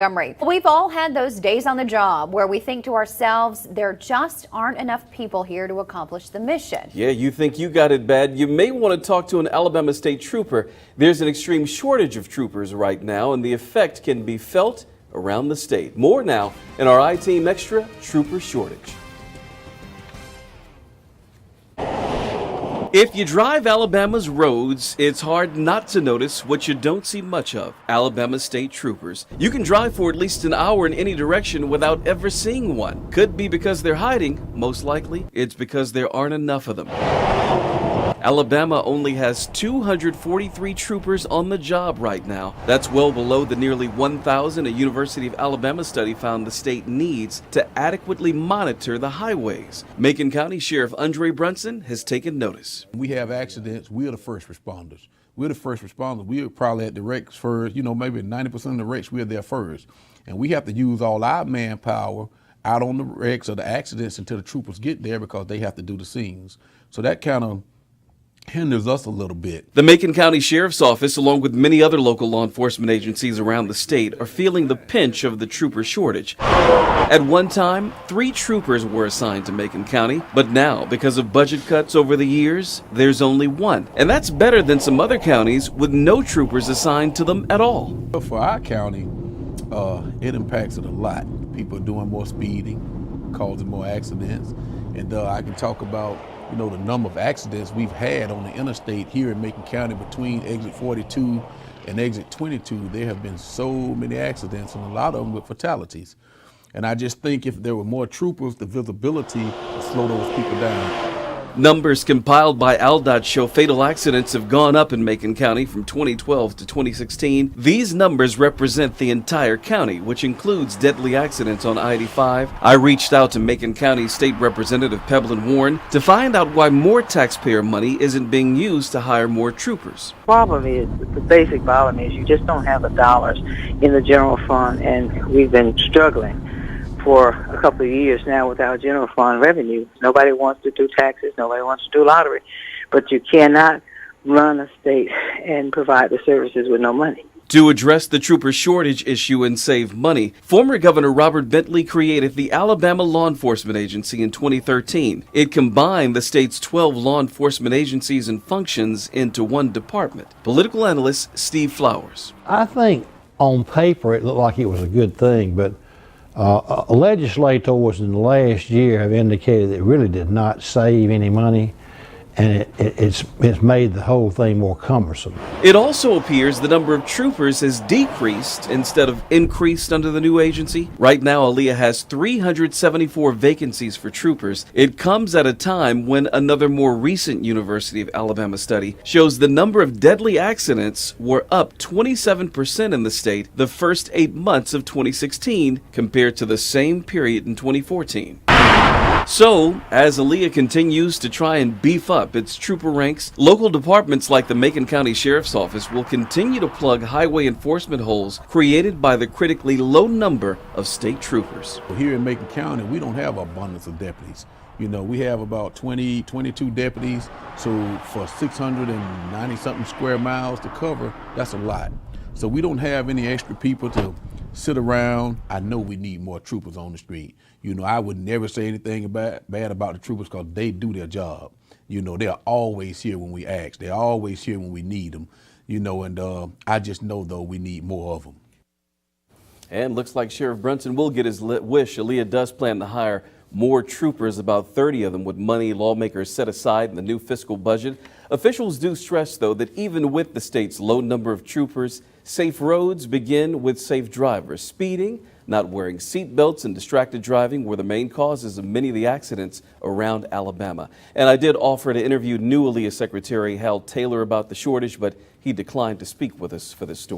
Montgomery. We've all had those days on the job where we think to ourselves, there just aren't enough people here to accomplish the mission. Yeah, you think you got it bad. You may want to talk to an Alabama State trooper. There's an extreme shortage of troopers right now, and the effect can be felt around the state. More now in our I-Team Extra Trooper Shortage. If you drive Alabama's roads, it's hard not to notice what you don't see much of: Alabama State Troopers. You can drive for at least an hour in any direction without ever seeing one. Could be because they're hiding. Most likely, it's because there aren't enough of them. Alabama only has 243 troopers on the job right now. That's well below the nearly 1,000 a University of Alabama study found the state needs to adequately monitor the highways. Macon County Sheriff Andre Brunson has taken notice. We have accidents, we're the first responders. We're the first responders. We're probably at the wrecks first, maybe 90% of the wrecks, we're there first. And we have to use all our manpower out on the wrecks or the accidents until the troopers get there because they have to do the scenes. So that kind of hinders us a little bit. The Macon County Sheriff's Office, along with many other local law enforcement agencies around the state, are feeling the pinch of the trooper shortage. At one time, 3 troopers were assigned to Macon County, but now, because of budget cuts over the years, there's only 1. And that's better than some other counties with no troopers assigned to them at all. For our county, it impacts it a lot. People are doing more speeding, causing more accidents, and I can talk about the number of accidents we've had on the interstate here in Macon County between exit 42 and exit 22. There have been so many accidents, and a lot of them with fatalities. And I just think if there were more troopers, the visibility would slow those people down. Numbers compiled by ALDOT show fatal accidents have gone up in Macon County from 2012 to 2016. These numbers represent the entire county, which includes deadly accidents on I-85. I reached out to Macon County State Representative Peblin Warren to find out why more taxpayer money isn't being used to hire more troopers. The basic problem is you just don't have the dollars in the general fund, and we've been struggling for a couple of years now with our general fund revenue. Nobody wants to do taxes, nobody wants to do lottery, but you cannot run a state and provide the services with no money. To address the trooper shortage issue and save money, former Governor Robert Bentley created the Alabama Law Enforcement Agency in 2013. It combined the state's 12 law enforcement agencies and functions into one department. Political analyst Steve Flowers. I think on paper it looked like it was a good thing, but legislators in the last year have indicated it really did not save any money, and it's made the whole thing more cumbersome. It also appears the number of troopers has decreased instead of increased under the new agency. Right now, Aaliyah has 374 vacancies for troopers. It comes at a time when another more recent University of Alabama study shows the number of deadly accidents were up 27% in the state the first 8 months of 2016 compared to the same period in 2014. So, as Aaliyah continues to try and beef up its trooper ranks, local departments like the Macon County Sheriff's Office will continue to plug highway enforcement holes created by the critically low number of state troopers. Here in Macon County, we don't have an abundance of deputies. We have about 22 deputies, so for 690-something square miles to cover, that's a lot. So we don't have any extra people to sit around. I know we need more troopers on the street. I would never say anything bad about the troopers because they do their job. They're always here when we ask. They're always here when we need them. And I just know, though, we need more of them. And looks like Sheriff Brunson will get his wish. Aaliyah does plan to hire more troopers, about 30 of them, with money lawmakers set aside in the new fiscal budget. Officials do stress, though, that even with the state's low number of troopers, safe roads begin with safe drivers. Speeding, not wearing seatbelts, and distracted driving were the main causes of many of the accidents around Alabama. And I did offer to interview new Aaliyah Secretary Hal Taylor about the shortage, but he declined to speak with us for this story.